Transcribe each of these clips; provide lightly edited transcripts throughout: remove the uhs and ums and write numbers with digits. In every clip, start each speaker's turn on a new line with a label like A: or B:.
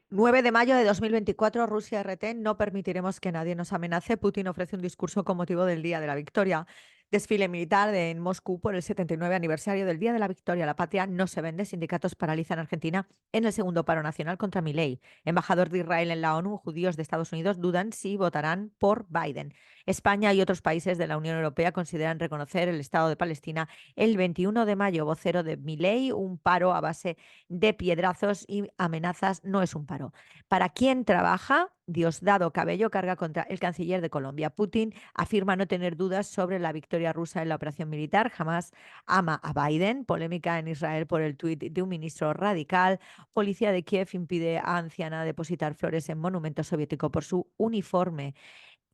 A: 9 de mayo de 2024, Rusia RT, no permitiremos que nadie nos amenace. Putin ofrece un discurso con motivo del Día de la Victoria. Desfile militar en Moscú por el 79 aniversario del Día de la Victoria. La patria no se vende. Sindicatos paralizan Argentina en el segundo paro nacional contra Milei. Embajador de Israel en la ONU, judíos de Estados Unidos dudan si votarán por Biden. España y otros países de la Unión Europea consideran reconocer el Estado de Palestina el 21 de mayo. Vocero de Milei, un paro a base de piedrazos y amenazas no es un paro. ¿Para quién trabaja? Diosdado Cabello carga contra el canciller de Colombia. Putin afirma no tener dudas sobre la victoria rusa en la operación militar. Jamás ama a Biden. Polémica en Israel por el tuit de un ministro radical. Policía de Kiev impide a anciana depositar flores en monumento soviético por su uniforme.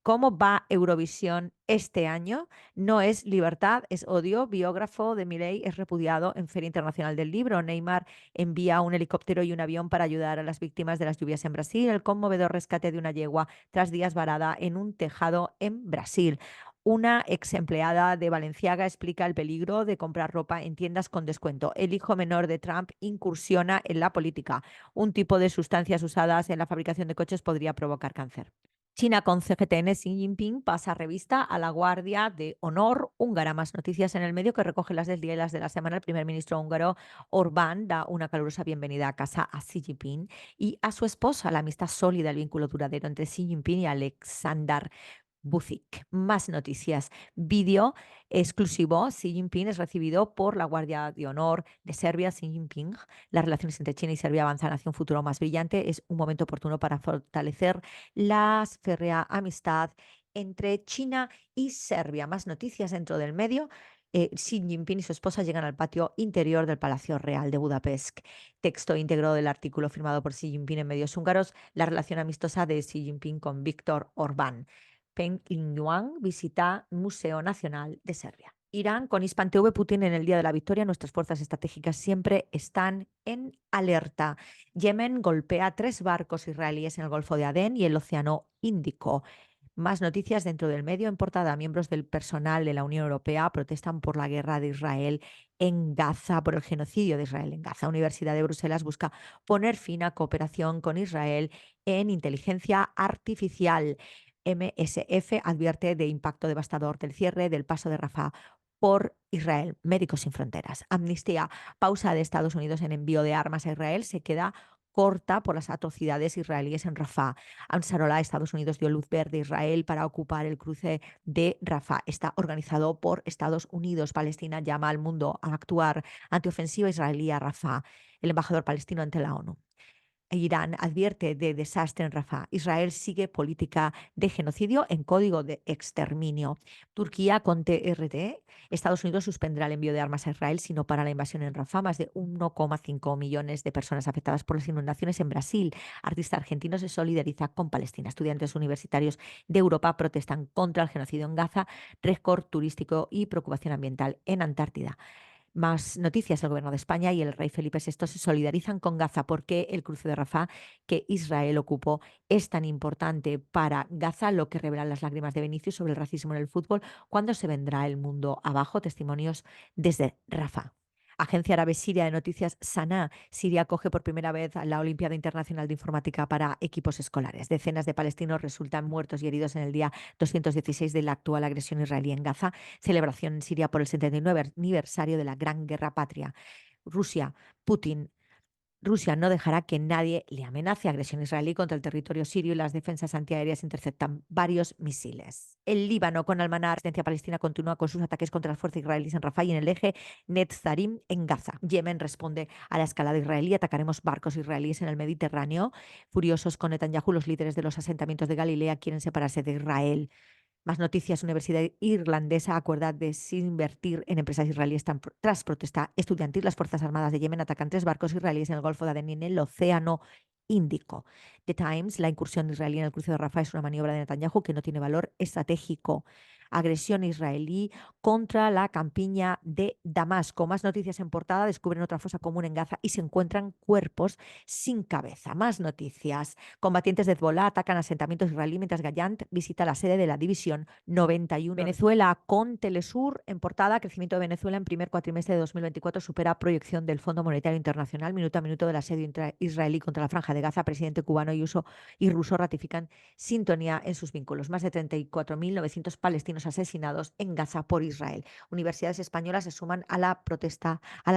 A: ¿Cómo va Eurovisión este año? No es libertad, es odio. Biógrafo de Milei es repudiado en Feria Internacional del Libro. Neymar envía un helicóptero y un avión para ayudar a las víctimas de las lluvias en Brasil. El conmovedor rescate de una yegua tras días varada en un tejado en Brasil. Una ex empleada de Balenciaga explica el peligro de comprar ropa en tiendas con descuento. El hijo menor de Trump incursiona en la política. Un tipo de sustancias usadas en la fabricación de coches podría provocar cáncer. China con CGTN, Xi Jinping pasa revista a la Guardia de Honor húngara. Más noticias en el medio que recoge las del día y las de la semana. El primer ministro húngaro Orbán da una calurosa bienvenida a casa a Xi Jinping y a su esposa. La amistad sólida, el vínculo duradero entre Xi Jinping y Alexander Vucic. Más noticias. Vídeo exclusivo. Xi Jinping es recibido por la Guardia de Honor de Serbia. Xi Jinping. Las relaciones entre China y Serbia avanzan hacia un futuro más brillante. Es un momento oportuno para fortalecer la férrea amistad entre China y Serbia. Más noticias dentro del medio. Xi Jinping y su esposa llegan al patio interior del Palacio Real de Budapest. Texto íntegro del artículo firmado por Xi Jinping en medios húngaros. La relación amistosa de Xi Jinping con Víctor Orbán. Peng Liyuan visita Museo Nacional de Serbia. Irán con Hispan TV, Putin en el Día de la Victoria. Nuestras fuerzas estratégicas siempre están en alerta. Yemen golpea 3 barcos israelíes en el Golfo de Adén y el Océano Índico. Más noticias dentro del medio en portada. Miembros del personal de la Unión Europea protestan por la guerra de Israel en Gaza, por el genocidio de Israel en Gaza. Universidad de Bruselas busca poner fin a cooperación con Israel en inteligencia artificial. MSF advierte de impacto devastador del cierre del paso de Rafah por Israel. Médicos sin Fronteras. Amnistía. Pausa de Estados Unidos en envío de armas a Israel se queda corta por las atrocidades israelíes en Rafah. Ansarollah, Estados Unidos dio luz verde a Israel para ocupar el cruce de Rafah. Está organizado por Estados Unidos. Palestina llama al mundo a actuar ante ofensiva israelí a Rafah. El embajador palestino ante la ONU. Irán advierte de desastre en Rafah. Israel sigue política de genocidio en código de exterminio. Turquía con TRT. Estados Unidos suspendrá el envío de armas a Israel si no para la invasión en Rafah. Más de 1,5 millones de personas afectadas por las inundaciones en Brasil. Artista argentino se solidariza con Palestina. Estudiantes universitarios de Europa protestan contra el genocidio en Gaza. Récord turístico y preocupación ambiental en Antártida. Más noticias, el gobierno de España y el rey Felipe VI se solidarizan con Gaza porque el cruce de Rafah que Israel ocupó es tan importante para Gaza, lo que revelan las lágrimas de Vinicius sobre el racismo en el fútbol. ¿Cuándo se vendrá el mundo abajo? Testimonios desde Rafah. Agencia Árabe Siria de Noticias Sanaa. Siria acoge por primera vez la Olimpiada Internacional de Informática para equipos escolares. Decenas de palestinos resultan muertos y heridos en el día 216 de la actual agresión israelí en Gaza. Celebración en Siria por el 79 aniversario de la Gran Guerra Patria. Rusia, Putin. Rusia no dejará que nadie le amenace. Agresión israelí contra el territorio sirio y las defensas antiaéreas interceptan varios misiles. El Líbano con Al-Manar, resistencia palestina, continúa con sus ataques contra las fuerzas israelíes en Rafah y en el eje Netzarim en Gaza. Yemen responde a la escalada israelí. Atacaremos barcos israelíes en el Mediterráneo. Furiosos con Netanyahu, los líderes de los asentamientos de Galilea quieren separarse de Israel. Más noticias, Universidad Irlandesa acuerda desinvertir en empresas israelíes tras protesta estudiantil. Las Fuerzas Armadas de Yemen atacan 3 barcos israelíes en el Golfo de Adén y en el Océano Índico. The Times, la incursión israelí en el cruce de Rafah es una maniobra de Netanyahu que no tiene valor estratégico. agresión israelí contra la campiña de Damasco. Más noticias en portada: descubren otra fosa común en Gaza y se encuentran cuerpos sin cabeza. Más noticias: combatientes de Hezbollah atacan asentamientos israelí mientras Gallant visita la sede de la División 91. Venezuela con Telesur en portada: crecimiento de Venezuela en primer cuatrimestre de 2024 supera proyección del Fondo Monetario Internacional. Minuto a minuto del asedio israelí contra la Franja de Gaza. Presidente cubano y ruso ratifican sintonía en sus vínculos. Más de 34.900 palestinos asesinados en Gaza por Israel. Universidades españolas se suman a las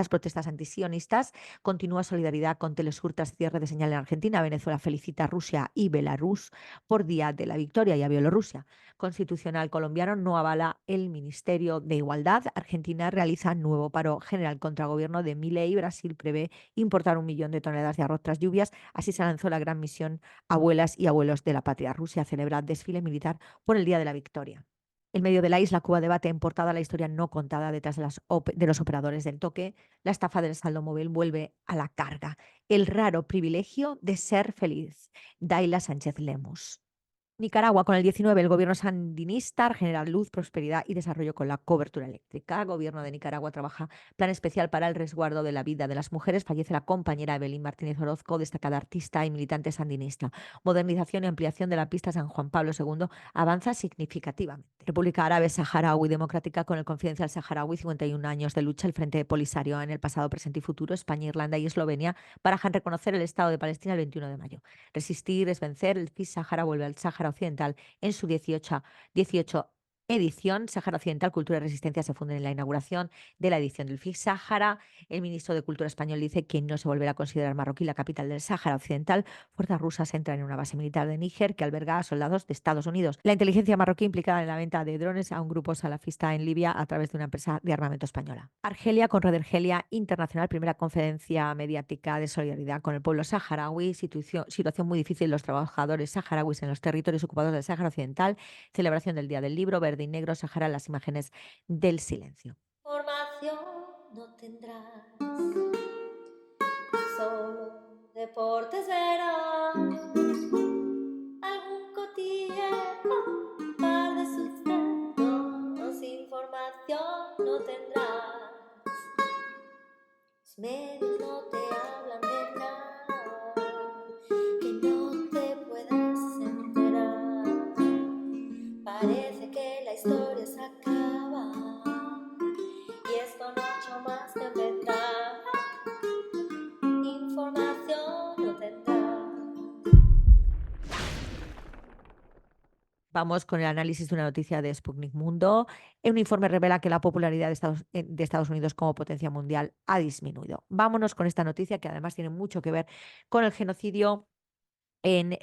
A: protestas antisionistas. Continúa solidaridad con Telesur tras cierre de señal en Argentina. Venezuela felicita a Rusia y Belarus por Día de la Victoria, y a Bielorrusia. Constitucional colombiano no avala el Ministerio de Igualdad. Argentina realiza nuevo paro general contra el gobierno de Milei. Brasil prevé importar 1 millón de toneladas de arroz tras lluvias. Así se lanzó la gran misión Abuelas y Abuelos de la Patria. Rusia celebra desfile militar por el Día de la Victoria. En medio de la isla, Cuba debate en portada la historia no contada detrás de los operadores del toque. La estafa del saldo móvil vuelve a la carga. El raro privilegio de ser feliz. Daila Sánchez Lemus. Nicaragua con el 19, el gobierno sandinista genera luz, prosperidad y desarrollo con la cobertura eléctrica. El gobierno de Nicaragua trabaja plan especial para el resguardo de la vida de las mujeres. Fallece la compañera Evelyn Martínez Orozco, destacada artista y militante sandinista. Modernización y ampliación de la pista San Juan Pablo II avanza significativamente. República Árabe Saharaui Democrática con el Confidencial Saharaui, 51 años de lucha. El Frente Polisario en el pasado, presente y futuro. España, Irlanda y Eslovenia barajan reconocer el Estado de Palestina el 21 de mayo. Resistir es vencer. El CIS Sahara vuelve al Sáhara Occidental en su 18 edición. Sáhara Occidental, Cultura y Resistencia se funden en la inauguración de la edición del FIS Sáhara. El ministro de Cultura español dice que no se volverá a considerar Marroquí la capital del Sáhara Occidental. Fuerzas rusas entran en una base militar de Níger que alberga a soldados de Estados Unidos. La inteligencia marroquí implicada en la venta de drones a un grupo salafista en Libia a través de una empresa de armamento española. Argelia con Red Argelia Internacional, primera conferencia mediática de solidaridad con el pueblo saharaui. Situación muy difícil de los trabajadores saharauis en los territorios ocupados del Sáhara Occidental. Celebración del Día del Libro. Verde y negro, Sahara, las imágenes del silencio.
B: Formación no tendrás, solo deportes verás, algún cotilleo, un par de sustratos, información no tendrás. Los medios no te hablan de nada que no te puedas enterar. Parece que la historia se acaba y esto no ha hecho más que empezar. Información no tendrás.
A: Vamos con el análisis de una noticia de Sputnik Mundo. Un informe revela que la popularidad de Estados Unidos como potencia mundial ha disminuido. Vámonos con esta noticia que además tiene mucho que ver con el genocidio en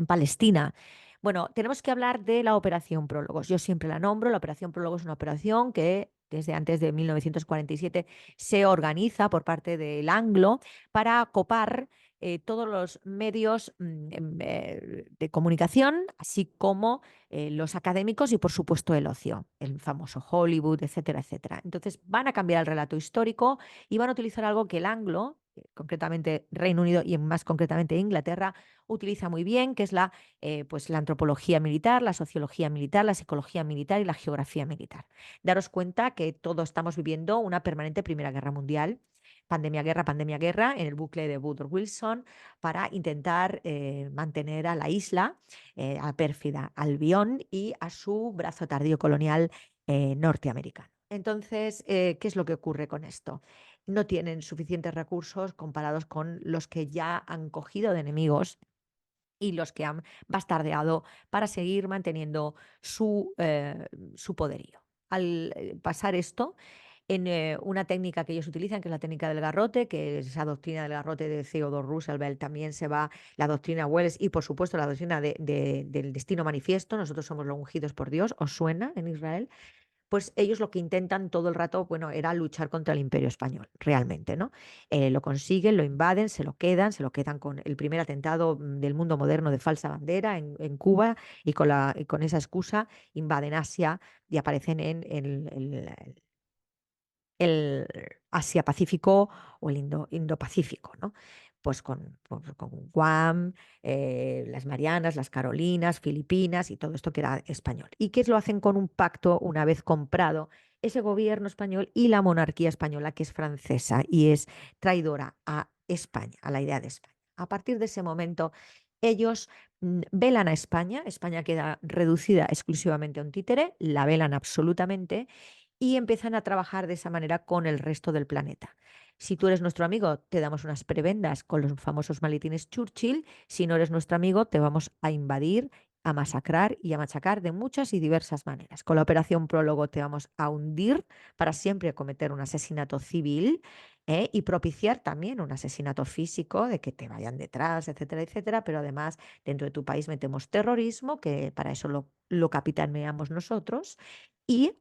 A: Palestina. Bueno, tenemos que hablar de la Operación Prólogos. Yo siempre la nombro. La Operación Prólogos es una operación que desde antes de 1947 se organiza por parte del Anglo para copar todos los medios de comunicación, así como los académicos y, por supuesto, el ocio, el famoso Hollywood, etcétera, etcétera. Entonces, van a cambiar el relato histórico y van a utilizar algo que el Anglo, concretamente Reino Unido y más concretamente Inglaterra, utiliza muy bien, que es pues la antropología militar, la sociología militar, la psicología militar y la geografía militar. Daros cuenta que todos estamos viviendo una permanente Primera Guerra Mundial. Pandemia, guerra, en el bucle de Woodrow Wilson, para intentar mantener a la isla, a pérfida Albión y a su brazo tardío colonial norteamericano. Entonces, ¿qué es lo que ocurre con esto? No tienen suficientes recursos comparados con los que ya han cogido de enemigos y los que han bastardeado para seguir manteniendo su poderío. Al pasar esto en una técnica que ellos utilizan, que es la técnica del garrote, que es esa doctrina del garrote de Theodore Roosevelt, también se va la doctrina Wells y, por supuesto, la doctrina del destino manifiesto. Nosotros somos los ungidos por Dios. ¿Os suena en Israel? Pues ellos lo que intentan todo el rato, bueno, era luchar contra el Imperio Español, realmente, ¿no? Lo consiguen, lo invaden, se lo quedan con el primer atentado del mundo moderno de falsa bandera en Cuba, y con esa excusa invaden Asia y aparecen en el Asia-Pacífico o el Indo-Pacífico, ¿no? pues con Guam, las Marianas, las Carolinas, Filipinas y todo esto que era español. Y que lo hacen con un pacto una vez comprado ese gobierno español y la monarquía española, que es francesa y es traidora a España, a la idea de España. A partir de ese momento, ellos velan a España, España queda reducida exclusivamente a un títere, la velan absolutamente y empiezan a trabajar de esa manera con el resto del planeta. Si tú eres nuestro amigo, te damos unas prebendas con los famosos maletines Churchill. Si no eres nuestro amigo, te vamos a invadir, a masacrar y a machacar de muchas y diversas maneras. Con la operación Prólogo te vamos a hundir para siempre cometer un asesinato civil, y propiciar también un asesinato físico de que te vayan detrás, etcétera, etcétera. Pero además, dentro de tu país metemos terrorismo, que para eso lo capitaneamos nosotros, y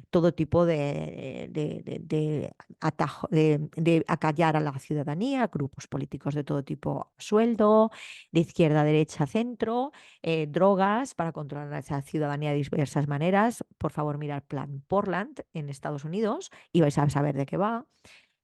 A: todo tipo de acallar a la ciudadanía, grupos políticos de todo tipo, a sueldo, de izquierda, derecha, centro, drogas para controlar a esa ciudadanía de diversas maneras. Por favor, mirad Plan Portland en Estados Unidos y vais a saber de qué va.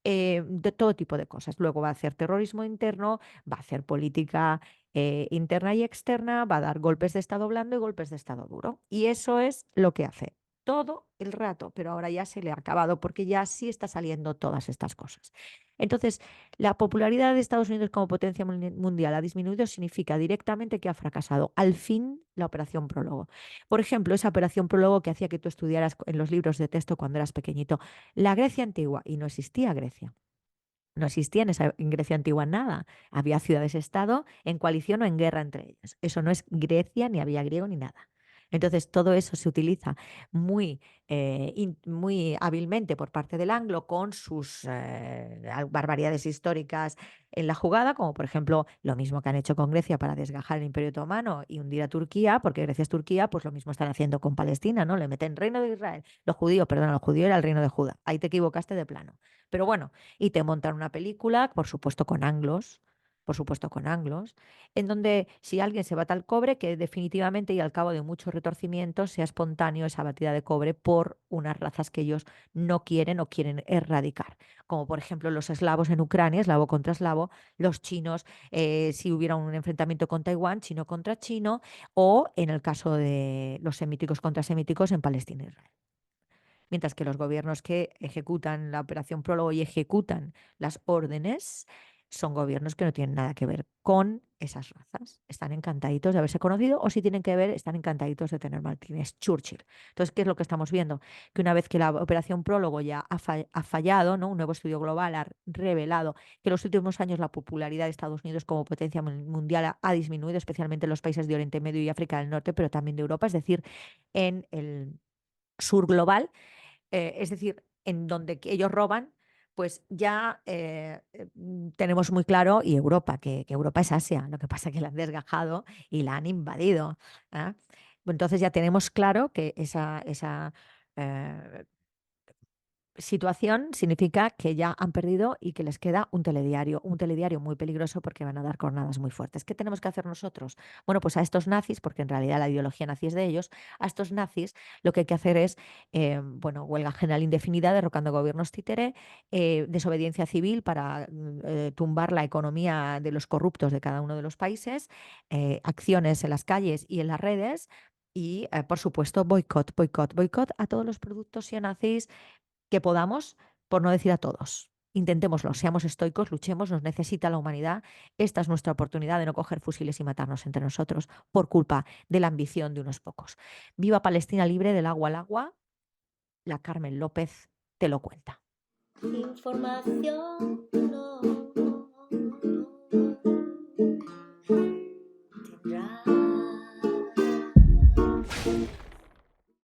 A: De todo tipo de cosas. Luego va a hacer terrorismo interno, va a hacer política interna y externa, va a dar golpes de Estado blando y golpes de Estado duro. Y eso es lo que hace todo el rato, pero ahora ya se le ha acabado porque ya sí está saliendo todas estas cosas. Entonces, la popularidad de Estados Unidos como potencia mundial ha disminuido, significa directamente que ha fracasado al fin la operación Prólogo. Por ejemplo, esa operación Prólogo que hacía que tú estudiaras en los libros de texto cuando eras pequeñito, la Grecia antigua, y no existía Grecia. No existía en Grecia antigua nada. Había ciudades-estado en coalición o en guerra entre ellas. Eso no es Grecia, ni había griego, ni nada. Entonces, todo eso se utiliza muy hábilmente por parte del anglo con sus barbaridades históricas en la jugada, como por ejemplo lo mismo que han hecho con Grecia para desgajar el Imperio Otomano y hundir a Turquía, porque Grecia es Turquía, pues lo mismo están haciendo con Palestina, ¿no? Le meten Reino de Israel. Los judíos, perdón, los judíos era el Reino de Judá. Ahí te equivocaste de plano. Pero bueno, y te montan una película, por supuesto con anglos, en donde si alguien se bata al cobre, que definitivamente y al cabo de muchos retorcimientos sea espontáneo esa batida de cobre por unas razas que ellos no quieren o quieren erradicar, como por ejemplo los eslavos en Ucrania, eslavo contra eslavo, los chinos, si hubiera un enfrentamiento con Taiwán, chino contra chino, o en el caso de los semíticos contra semíticos en Palestina e Israel. Mientras que los gobiernos que ejecutan la operación Prólogo y ejecutan las órdenes son gobiernos que no tienen nada que ver con esas razas. Están encantaditos de haberse conocido, o si tienen que ver, están encantaditos de tener Martínez Churchill. Entonces, ¿qué es lo que estamos viendo? Que una vez que la operación Prólogo ya ha fallado, ¿no? Un nuevo estudio global ha revelado que en los últimos años la popularidad de Estados Unidos como potencia mundial ha disminuido, especialmente en los países de Oriente Medio y África del Norte, pero también de Europa, es decir, en el sur global, es decir, en donde ellos roban, pues ya tenemos muy claro, y Europa, que Europa es Asia, lo que pasa es que la han desgajado y la han invadido. ¿Ah? Entonces ya tenemos claro que esa eh, situación significa que ya han perdido y que les queda un telediario muy peligroso porque van a dar cornadas muy fuertes. ¿Qué tenemos que hacer nosotros? Bueno, pues a estos nazis, porque en realidad la ideología nazi es de ellos, a estos nazis lo que hay que hacer es, bueno, huelga general indefinida, derrocando gobiernos títere, desobediencia civil para tumbar la economía de los corruptos de cada uno de los países, acciones en las calles y en las redes. Y, por supuesto, boicot, boicot, boicot a todos los productos nazis que podamos, por no decir a todos. Intentémoslo, seamos estoicos, luchemos, nos necesita la humanidad. Esta es nuestra oportunidad de no coger fusiles y matarnos entre nosotros por culpa de la ambición de unos pocos. Viva Palestina libre del agua al agua. La Carmen López te lo cuenta.
B: Información no tendrás.